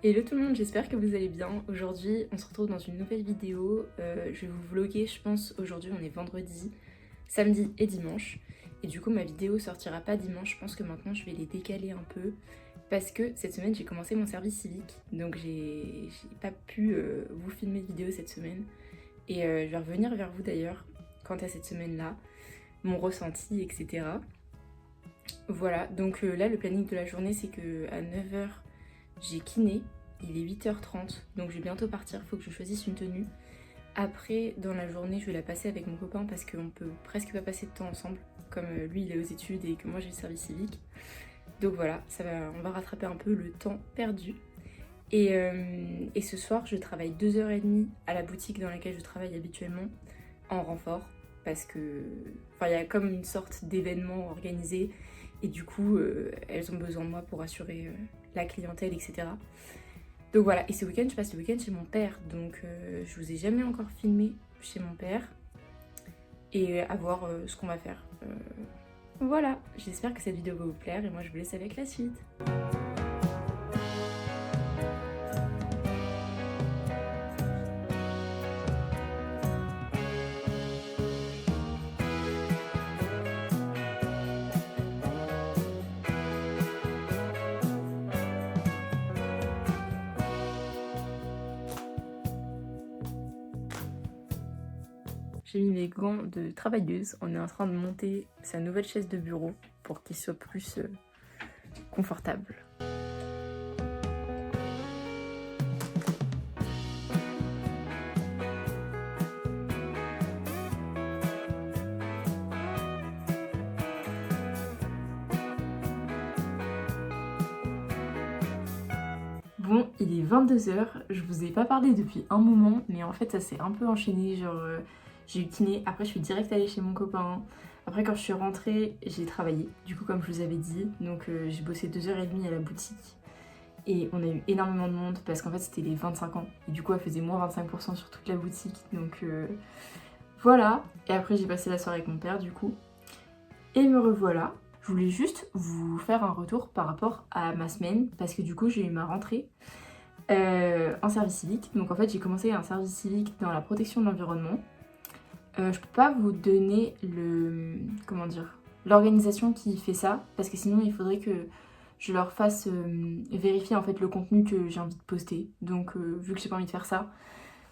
Hello tout le monde, j'espère que vous allez bien. Aujourd'hui, on se retrouve dans une nouvelle vidéo. Je vais vous vlogger, je pense, aujourd'hui on est vendredi, samedi et dimanche. Et du coup, ma vidéo sortira pas dimanche, je pense que maintenant je vais les décaler un peu. Parce que cette semaine, j'ai commencé mon service civique, donc j'ai pas pu vous filmer de vidéo cette semaine. Et je vais revenir vers vous d'ailleurs, quant à cette semaine-là, mon ressenti, etc. Voilà, donc là, le planning de la journée, c'est que à 9h, j'ai kiné, il est 8h30, donc je vais bientôt partir, faut que je choisisse une tenue. Après, dans la journée, je vais la passer avec mon copain parce qu'on peut presque pas passer de temps ensemble, comme lui il est aux études et que moi j'ai le service civique. Donc voilà, on va rattraper un peu le temps perdu. Et ce soir, je travaille 2h30 à la boutique dans laquelle je travaille habituellement, en renfort, parce que il y a comme une sorte d'événement organisé, et du coup, elles ont besoin de moi pour assurer la clientèle, etc. Donc voilà, et ce week-end, je passe le week-end chez mon père, donc je vous ai jamais encore filmé chez mon père, et à voir ce qu'on va faire. Voilà, j'espère que cette vidéo va vous plaire, et moi je vous laisse avec la suite. J'ai mis mes gants de travailleuse, on est en train de monter sa nouvelle chaise de bureau pour qu'il soit plus confortable. Bon, il est 22h, je vous ai pas parlé depuis un moment, mais en fait ça s'est un peu enchaîné, genre j'ai eu kiné, après je suis direct allée chez mon copain, après quand je suis rentrée j'ai travaillé, du coup comme je vous avais dit, donc j'ai bossé 2h30 à la boutique, et on a eu énormément de monde parce qu'en fait c'était les 25 ans, et du coup elle faisait moins 25% sur toute la boutique, donc voilà, et après j'ai passé la soirée avec mon père du coup, et me revoilà. Je voulais juste vous faire un retour par rapport à ma semaine, parce que du coup j'ai eu ma rentrée en service civique. Donc en fait j'ai commencé un service civique dans la protection de l'environnement. Je peux pas vous donner l'organisation qui fait ça, parce que sinon il faudrait que je leur fasse vérifier en fait le contenu que j'ai envie de poster. Donc vu que j'ai pas envie de faire ça,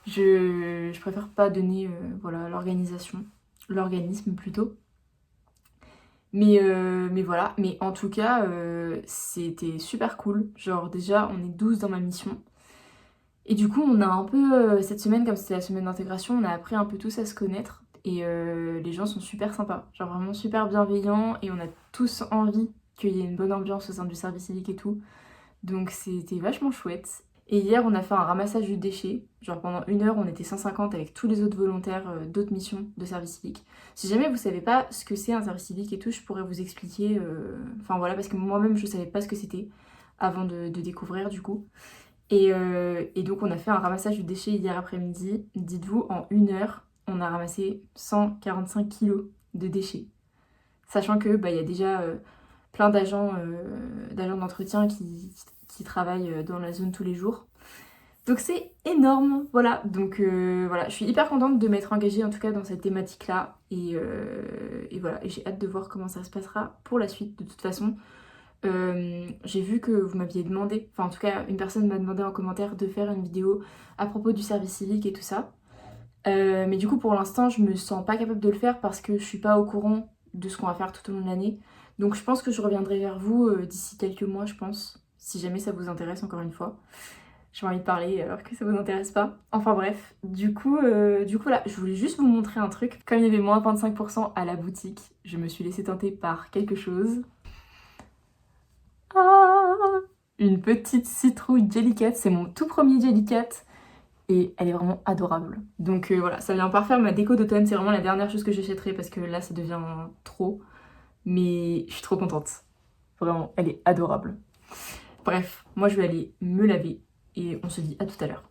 je préfère pas donner voilà, l'organisme plutôt. Mais voilà, mais en tout cas, c'était super cool. Genre déjà, on est 12 dans ma mission. Et du coup, on a un peu, cette semaine, comme c'était la semaine d'intégration, on a appris un peu tous à se connaître. Et les gens sont super sympas, genre vraiment super bienveillants. Et on a tous envie qu'il y ait une bonne ambiance au sein du service civique et tout. Donc c'était vachement chouette. Et hier, on a fait un ramassage de déchets. Genre pendant 1 heure, on était 150 avec tous les autres volontaires d'autres missions de service civique. Si jamais vous savez pas ce que c'est un service civique et tout, je pourrais vous expliquer. Enfin voilà, parce que moi-même, je savais pas ce que c'était avant de découvrir du coup. Et donc on a fait un ramassage de déchets hier après-midi. Dites-vous, en 1 heure, on a ramassé 145 kilos de déchets. Sachant que il y a déjà plein d'agents d'entretien qui travaillent dans la zone tous les jours. Donc c'est énorme, voilà. Donc voilà, je suis hyper contente de m'être engagée en tout cas dans cette thématique-là. Et voilà, et j'ai hâte de voir comment ça se passera pour la suite. De toute façon, j'ai vu que vous m'aviez demandé, enfin en tout cas une personne m'a demandé en commentaire de faire une vidéo à propos du service civique et tout ça. Mais du coup pour l'instant je me sens pas capable de le faire parce que je suis pas au courant de ce qu'on va faire tout au long de l'année. Donc je pense que je reviendrai vers vous d'ici quelques mois je pense, si jamais ça vous intéresse encore une fois. J'ai envie de parler alors que ça vous intéresse pas. Enfin bref, du coup là, je voulais juste vous montrer un truc. Comme il y avait moins 25% à la boutique, je me suis laissée tenter par quelque chose. Ah, une petite citrouille Jellycat, c'est mon tout premier Jellycat et elle est vraiment adorable. Donc voilà, ça vient parfaire ma déco d'automne, c'est vraiment la dernière chose que j'achèterai parce que là ça devient trop. Mais je suis trop contente. Vraiment, elle est adorable. Bref, moi je vais aller me laver et on se dit à tout à l'heure.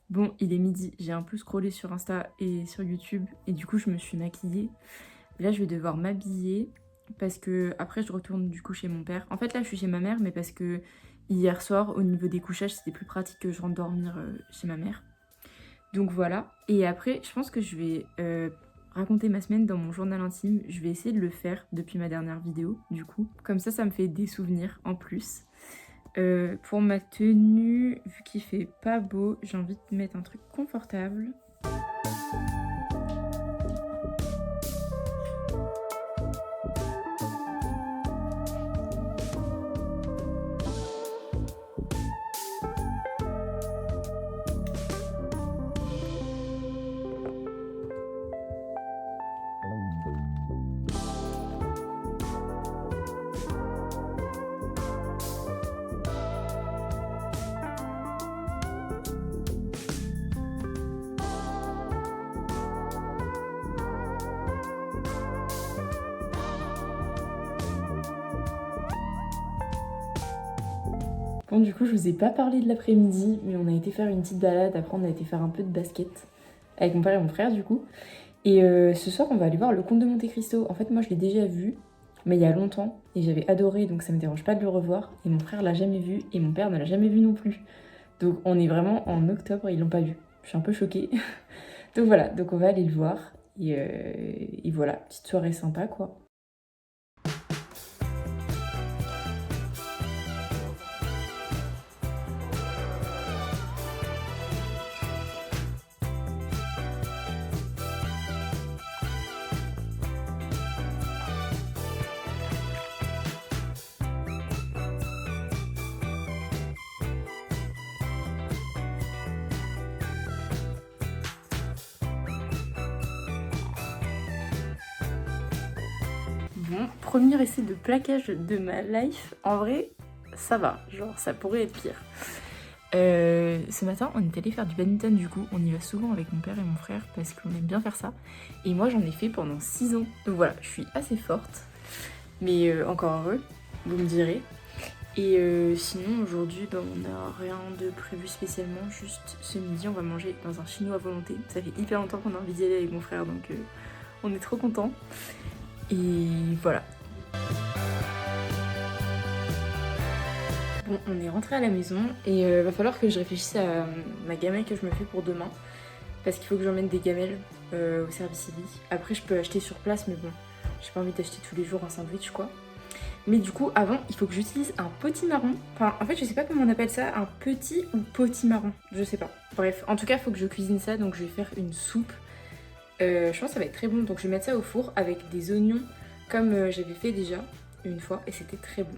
Bon, il est midi, j'ai un peu scrollé sur Insta et sur YouTube et du coup je me suis maquillée. Là je vais devoir m'habiller parce que après je retourne du coup chez mon père. En fait là je suis chez ma mère mais parce que hier soir au niveau des couchages c'était plus pratique que je rentre dormir chez ma mère. Donc voilà. Et après je pense que je vais raconter ma semaine dans mon journal intime. Je vais essayer de le faire depuis ma dernière vidéo du coup. Comme ça me fait des souvenirs en plus. Pour ma tenue, vu qu'il fait pas beau, j'ai envie de mettre un truc confortable. Bon du coup je vous ai pas parlé de l'après-midi mais on a été faire une petite balade, après on a été faire un peu de basket avec mon père et mon frère du coup. Et ce soir on va aller voir le Comte de Monte Cristo. En fait moi je l'ai déjà vu mais il y a longtemps et j'avais adoré donc ça me dérange pas de le revoir. Et mon frère l'a jamais vu et mon père ne l'a jamais vu non plus. Donc on est vraiment en octobre et ils l'ont pas vu. Je suis un peu choquée. Donc voilà, donc on va aller le voir et voilà, petite soirée sympa quoi. Bon, premier essai de plaquage de ma life. En vrai, ça va. Genre, ça pourrait être pire. Ce matin, on est allé faire du badminton du coup. On y va souvent avec mon père et mon frère parce qu'on aime bien faire ça. Et moi, j'en ai fait pendant 6 ans. Donc voilà, je suis assez forte. Mais encore heureux, vous me direz. Et sinon, aujourd'hui, on n'a rien de prévu spécialement. Juste ce midi, on va manger dans un chinois à volonté. Ça fait hyper longtemps qu'on a envie d'y aller avec mon frère, donc on est trop contents. Et voilà. Bon, on est rentré à la maison et va falloir que je réfléchisse à ma gamelle que je me fais pour demain. Parce qu'il faut que j'emmène des gamelles au service civique. Après, je peux acheter sur place, mais bon, j'ai pas envie d'acheter tous les jours un sandwich, quoi. Mais du coup, avant, il faut que j'utilise un potimarron. Enfin, en fait, je sais pas comment on appelle ça, un petit ou potimarron, je sais pas. Bref, en tout cas, il faut que je cuisine ça, donc je vais faire une soupe. Je pense que ça va être très bon, donc je vais mettre ça au four avec des oignons comme j'avais fait déjà une fois et c'était très bon.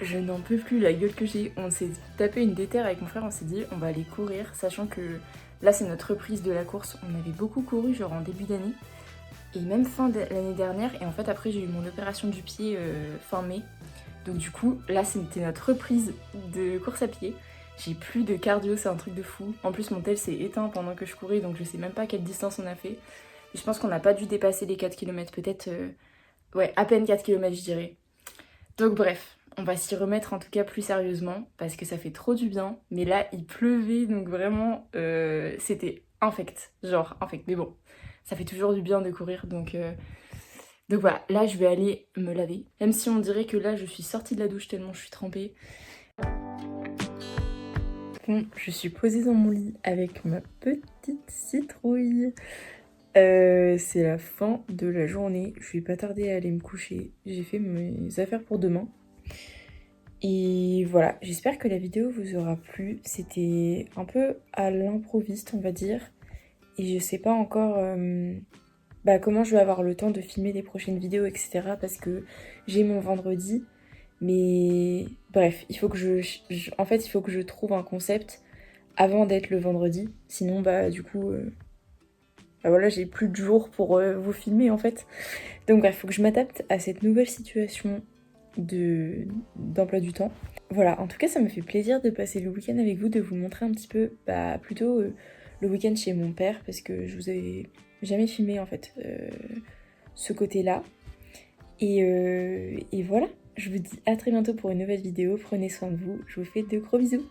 Je n'en peux plus la gueule que j'ai. On s'est tapé une déterre avec mon frère, on s'est dit on va aller courir, sachant que là c'est notre reprise de la course. On avait beaucoup couru genre en début d'année et même fin de l'année dernière. Et en fait après j'ai eu mon opération du pied fin mai. Donc du coup là c'était notre reprise de course à pied. J'ai plus de cardio, c'est un truc de fou. En plus mon tel s'est éteint pendant que je courais donc je sais même pas quelle distance on a fait. Et je pense qu'on n'a pas dû dépasser les 4 km, peut-être ouais à peine 4 km je dirais. Donc bref, on va s'y remettre en tout cas plus sérieusement parce que ça fait trop du bien. Mais là, il pleuvait donc vraiment, c'était infect, genre infect. Mais bon, ça fait toujours du bien de courir donc voilà, là je vais aller me laver. Même si on dirait que là je suis sortie de la douche tellement je suis trempée. Bon, je suis posée dans mon lit avec ma petite citrouille. C'est la fin de la journée, je vais pas tarder à aller me coucher. J'ai fait mes affaires pour demain. Et voilà, j'espère que la vidéo vous aura plu. C'était un peu à l'improviste, on va dire. Et je sais pas encore comment je vais avoir le temps de filmer les prochaines vidéos, etc. Parce que j'ai mon vendredi. Mais bref, il faut que en fait, il faut que je trouve un concept avant d'être le vendredi. Sinon, du coup, voilà, j'ai plus de jours pour vous filmer en fait. Donc bref, il faut que je m'adapte à cette nouvelle situation d'emploi du temps. Voilà, en tout cas ça me fait plaisir de passer le week-end avec vous, de vous montrer un petit peu plutôt le week-end chez mon père parce que je vous avais jamais filmé en fait ce côté-là. Et voilà, je vous dis à très bientôt pour une nouvelle vidéo, prenez soin de vous, je vous fais de gros bisous.